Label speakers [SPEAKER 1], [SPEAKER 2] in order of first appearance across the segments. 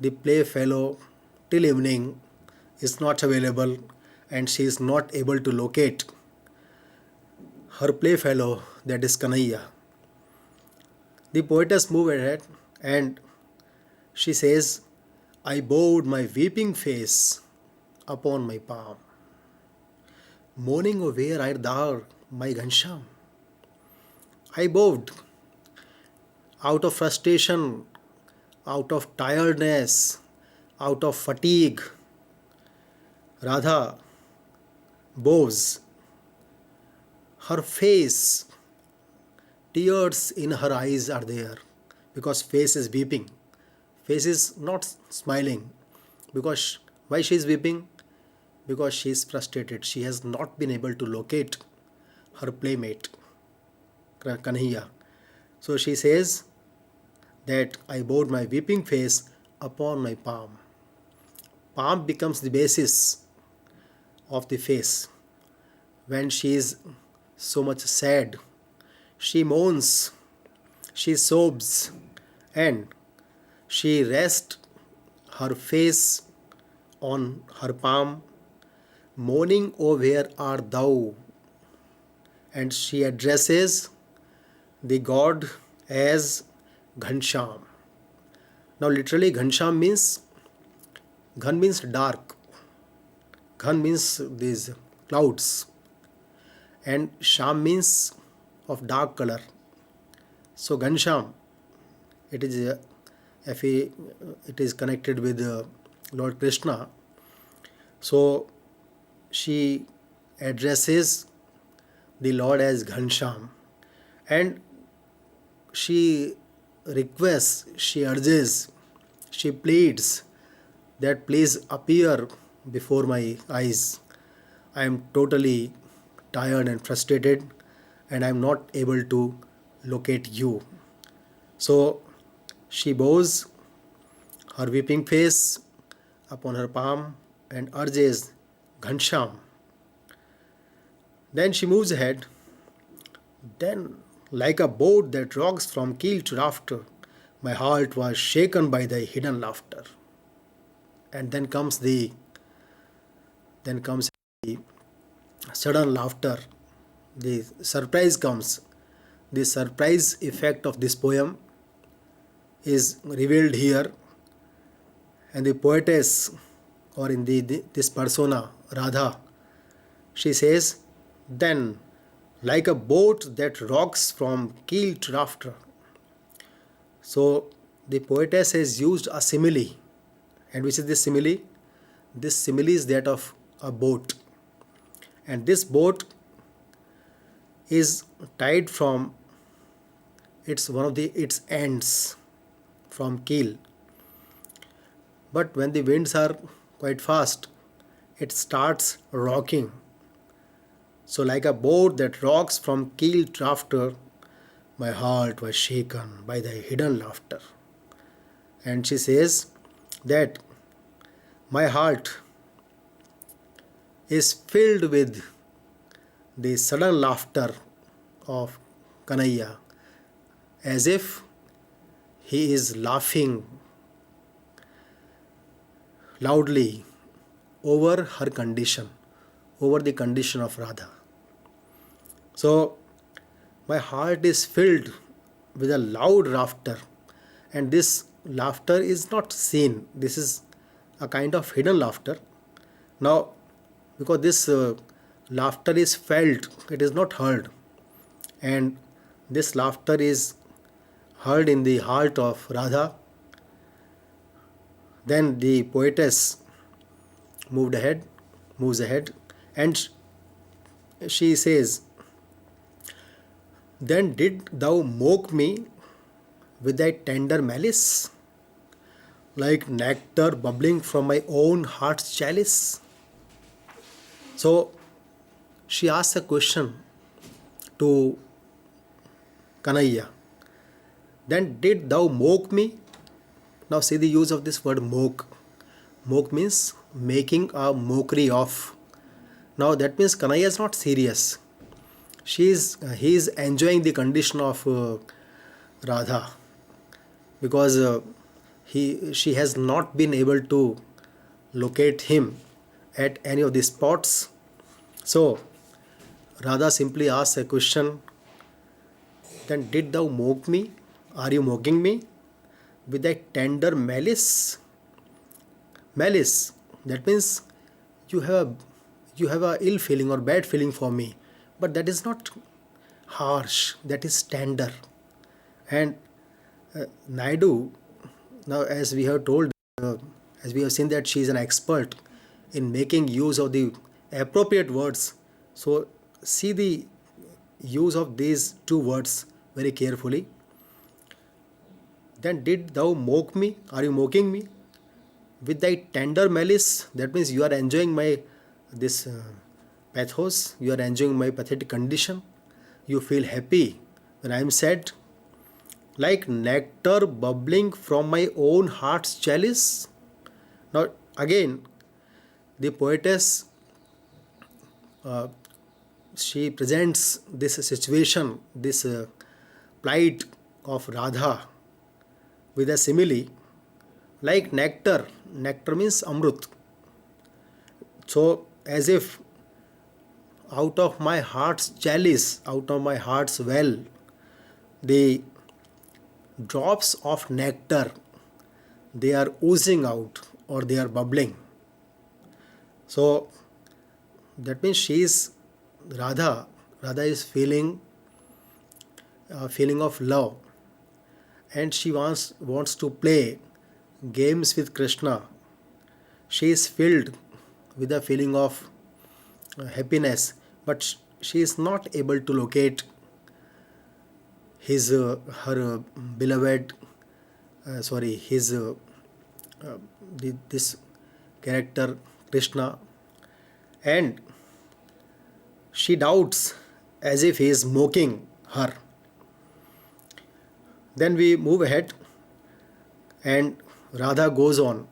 [SPEAKER 1] the playfellow till evening is not available and she is not able to locate her playfellow, that is Kanhaiya. The poetess moves ahead and she says, I bowed my weeping face upon my palm. Mourning, oh, where art thou, my Ghanshyam? I bowed out of frustration, out of tiredness, out of fatigue. Radha bows her face, tears in her eyes are there because face is weeping. Face is not smiling because why she is weeping? Because she is frustrated. She has not been able to locate her playmate, Kanhaiya. So she says that I bowed my weeping face upon my palm. Palm becomes the basis of the face. When she is so much sad, she moans, she sobs, and she rests her face on her palm, moaning, oh, where art thou? And she addresses the god as Ghanshyam. Now, literally, Ghanshyam means, Ghan means dark, Ghan means these clouds, and Sham means of dark color. So, Ghanshyam, it is it is connected with Lord Krishna. So, she addresses the Lord as Ghanshyam and she requests, she urges, she pleads that please appear before my eyes. I am totally tired and frustrated and I am not able to locate you. So she bows her weeping face upon her palm and urges Ghanshyam. Then she moves ahead. Then, like a boat that rocks from keel to rafter, my heart was shaken by thy hidden laughter. And then comes the sudden laughter. The surprise comes. The surprise effect of this poem is revealed here, and the poetess, or in this persona, Radha, she says, then like a boat that rocks from keel to rafter. So the poetess has used a simile. And which is this simile? This simile is that of a boat. And this boat is tied from one of its ends from keel. But when the winds are quite fast, it starts rocking. So like a boat that rocks from keel to rafter, my heart was shaken by thy hidden laughter. And she says that my heart is filled with the sudden laughter of Kanhaiya, as if he is laughing loudly over her condition, over the condition of Radha. So my heart is filled with a loud laughter, and this laughter is not seen. This is a kind of hidden laughter. Now, because this laughter is felt, it is not heard, and this laughter is heard in the heart of Radha. Then the poetess moves ahead, and she says, then did thou mock me with thy tender malice, like nectar bubbling from my own heart's chalice? So she asks a question to Kanhaiya. Then did thou mock me? Now see the use of this word mock. Mock means making a mockery of. Now that means Kanhaiya is not serious. He is enjoying the condition of Radha, because she has not been able to locate him at any of the spots. So Radha simply asks a question, then did thou mock me? Are you mocking me? With thy tender malice? Malice, that means you have you have a ill feeling or bad feeling for me, but that is not harsh, that is tender. And Naidu, now as we have told, uh, as we have seen that she is an expert in making use of the appropriate words. So see the use of these two words very carefully. Then did thou mock me? Are you mocking me? With thy tender malice, that means you are enjoying my this pathos, you are enjoying my pathetic condition. You feel happy when I am sad, like nectar bubbling from my own heart's chalice. Now, again, the poetess, she presents this situation, this plight of Radha with a simile like nectar. Nectar means amrut. So, as if out of my heart's chalice, out of my heart's well, the drops of nectar, they are oozing out or they are bubbling. So that means she is Radha. Radha is feeling a feeling of love, and she wants to play games with Krishna. She is filled with a feeling of happiness, but she is not able to locate his her beloved his this character Krishna, and she doubts as if he is mocking her. Then we move ahead, and Radha goes on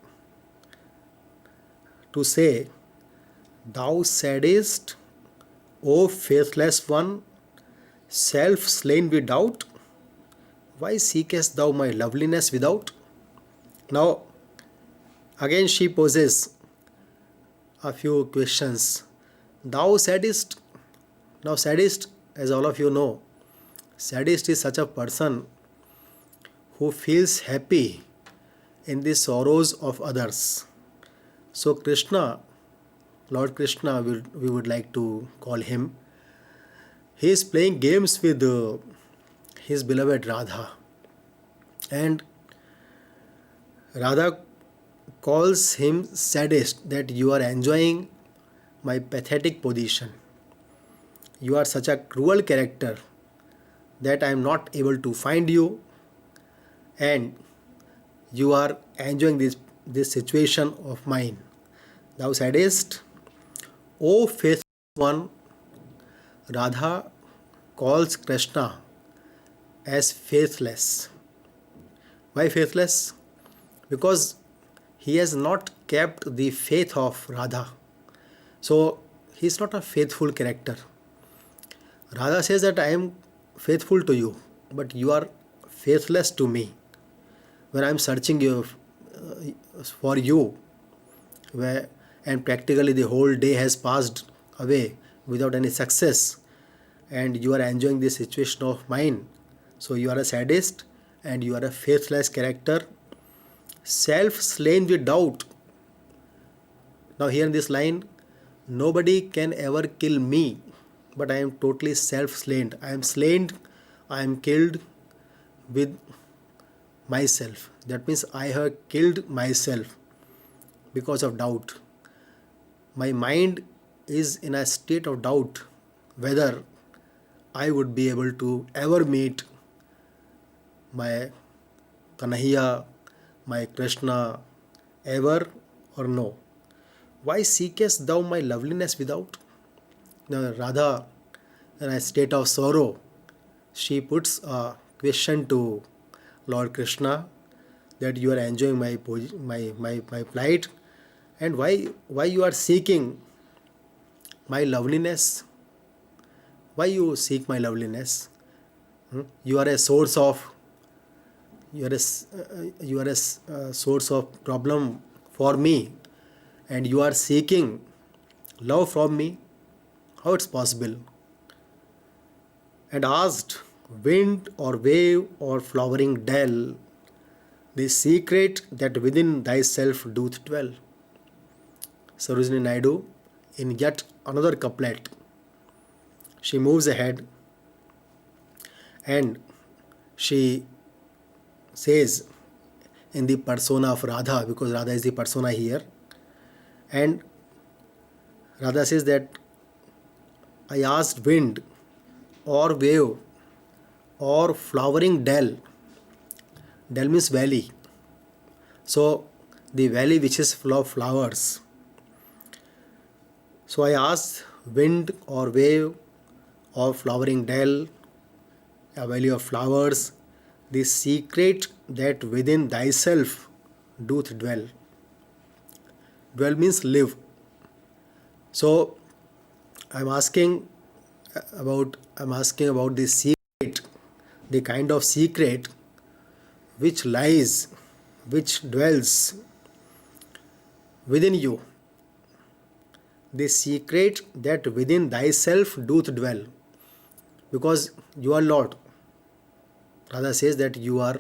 [SPEAKER 1] to say, thou saidest, O faithless one, self slain with doubt, why seekest thou my loveliness without? Now, again she poses a few questions. Thou saddest. Now, sadist, as all of you know, sadist is such a person who feels happy in the sorrows of others. So, Krishna, Lord Krishna, we would like to call him, he is playing games with his beloved Radha. And Radha calls him sadist, that you are enjoying my pathetic position. You are such a cruel character that I am not able to find you, and you are enjoying this situation of mine. Thou saidest, O faithful one, Radha calls Krishna as faithless. Why faithless? Because he has not kept the faith of Radha. So he is not a faithful character. Radha says that I am faithful to you, but you are faithless to me. When I am searching for you, and practically the whole day has passed away without any success, and you are enjoying this situation of mine, so you are a sadist and you are a faithless character, self slain with doubt. Now, here in this line, nobody can ever kill me, but I am totally self slain. I am slain, I am killed with myself. That means I have killed myself because of doubt. My mind is in a state of doubt whether I would be able to ever meet my Kanhaiya, my Krishna, ever or no. Why seekest thou my loveliness without? Now, Radha, in a state of sorrow, she puts a question to Lord Krishna, that you are enjoying my plight, and why you are seeking my loveliness? Why you seek my loveliness? You are a source of you are a source of problem for me, and you are seeking love from me. How it's possible? And asked wind or wave or flowering dell the secret that within thyself doth dwell. Sarojini Naidu, in yet another couplet, she moves ahead and she says in the persona of Radha, because Radha is the persona here, and Radha says that I asked wind or wave or flowering dell. Dell means valley. So the valley which is full of flowers. So I asked wind or wave or flowering dell, a valley of flowers, the secret that within thyself doth dwell. Dwell means live. So I'm asking about the secret, the kind of secret which lies, which dwells within you. The secret that within thyself doth dwell, because you are Lord. Radha says that you are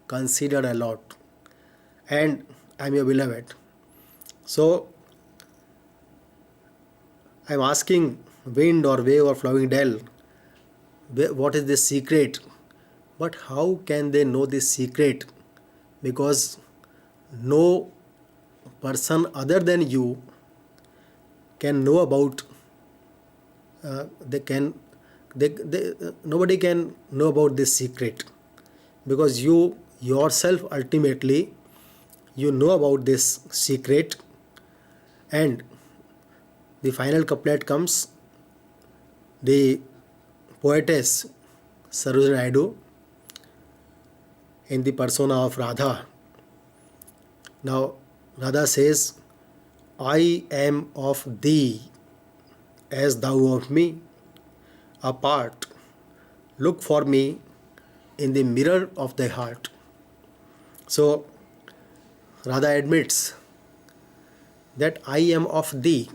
[SPEAKER 1] considered a Lord, and I am your beloved. So I am asking wind or wave or flowing dell, what is this secret? But how can they know this secret? Because no person other than you can know about. Nobody can know about this secret, because you yourself ultimately you know about this secret. And the final couplet comes. The poetess Sarojini Naidu, in the persona of Radha. Now Radha says, I am of thee as thou of me. Apart, look for me in the mirror of thy heart. So Radha admits that I am of thee.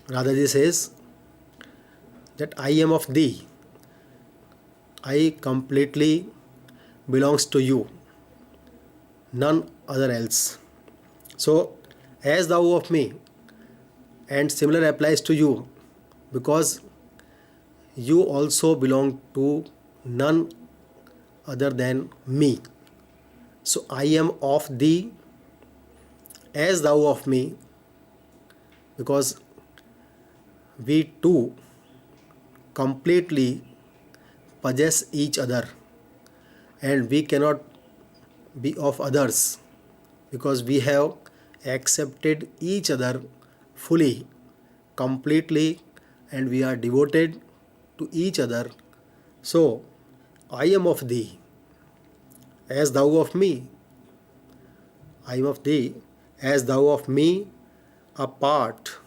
[SPEAKER 1] Radhaji says that I am of thee. I completely belongs to you, none other else. So as thou of me, and similar applies to you, because you also belong to none other than me. So I am of thee as thou of me, because we two completely possess each other, and we cannot be of others, because we have accepted each other fully, completely, and we are devoted to each other. So I am of thee as thou of me. I am of thee as thou of me, apart.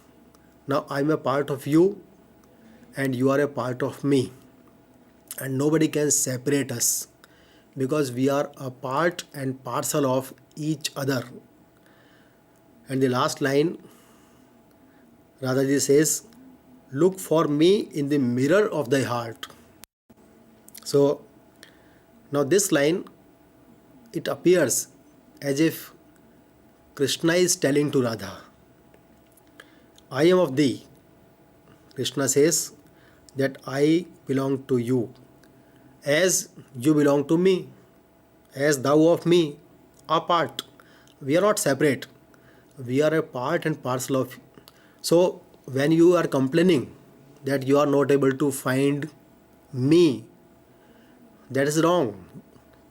[SPEAKER 1] Now I am a part of you, and you are a part of me, and nobody can separate us, because we are a part and parcel of each other. And the last line, Radhaji says, look for me in the mirror of thy heart. So now this line, it appears as if Krishna is telling to Radha, I am of thee. Krishna says that I belong to you as you belong to me, as thou of me, apart. We are not separate. We are a part and parcel of. So when you are complaining that you are not able to find me, that is wrong.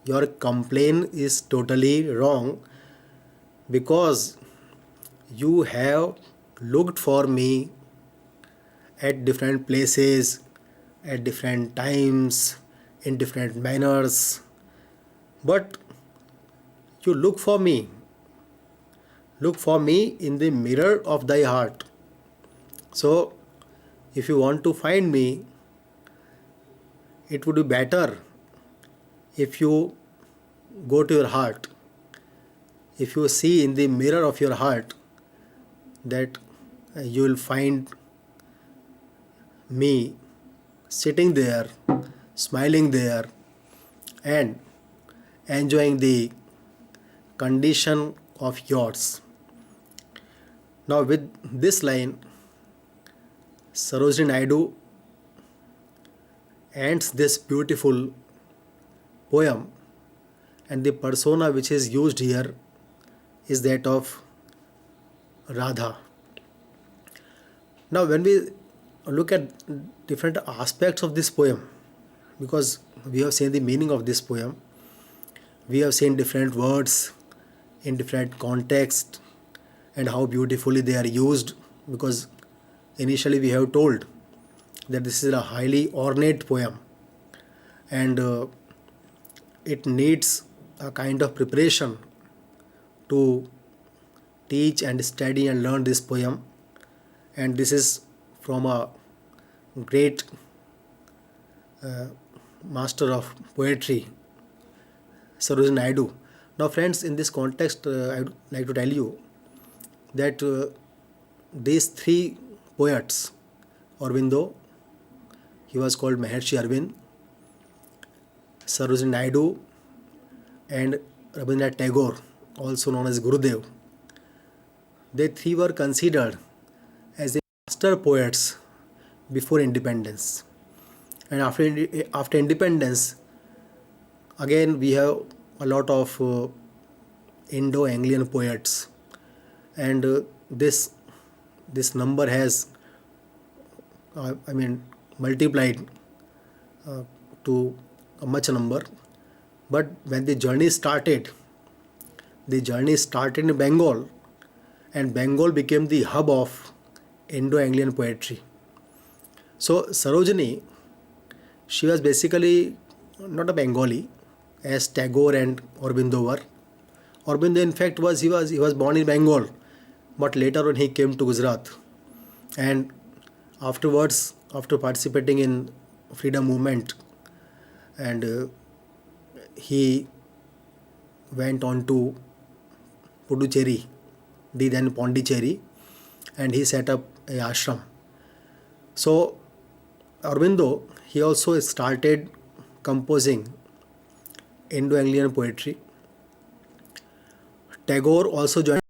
[SPEAKER 1] Your complaint is totally wrong, because you have looked for me at different places, at different times, in different manners. But you look for me in the mirror of thy heart. So if you want to find me, it would be better if you go to your heart, if you see in the mirror of your heart, that you will find me sitting there, smiling there, and enjoying the condition of yours. Now, with this line, Sarojini Naidu ends this beautiful poem, and the persona which is used here is that of Radha. Now, when we look at different aspects of this poem, because we have seen the meaning of this poem, we have seen different words in different contexts and how beautifully they are used, because initially we have told that this is a highly ornate poem, and it needs a kind of preparation to teach and study and learn this poem, and this is from a great master of poetry, Sarojini Naidu. Now, friends, in this context, I would like to tell you that these three poets, Aurobindo, he was called Maharshi Arvind, Sarojini Naidu, and Rabindranath Tagore, also known as Gurudev, they three were considered as the master poets before independence. And after independence, again we have a lot of Indo-Anglian poets, and this number has multiplied to a much number. But when the journey started in Bengal, and Bengal became the hub of Indo-Anglian poetry. So Sarojini, she was basically not a Bengali, as Tagore and Aurobindo were. Aurobindo, in fact, he was born in Bengal, but later when he came to Gujarat, and afterwards, after participating in freedom movement, and he went on to Puducherry, the then Pondicherry, and he set up a ashram. So Aurobindo, he also started composing Indo-Anglian poetry. Tagore also joined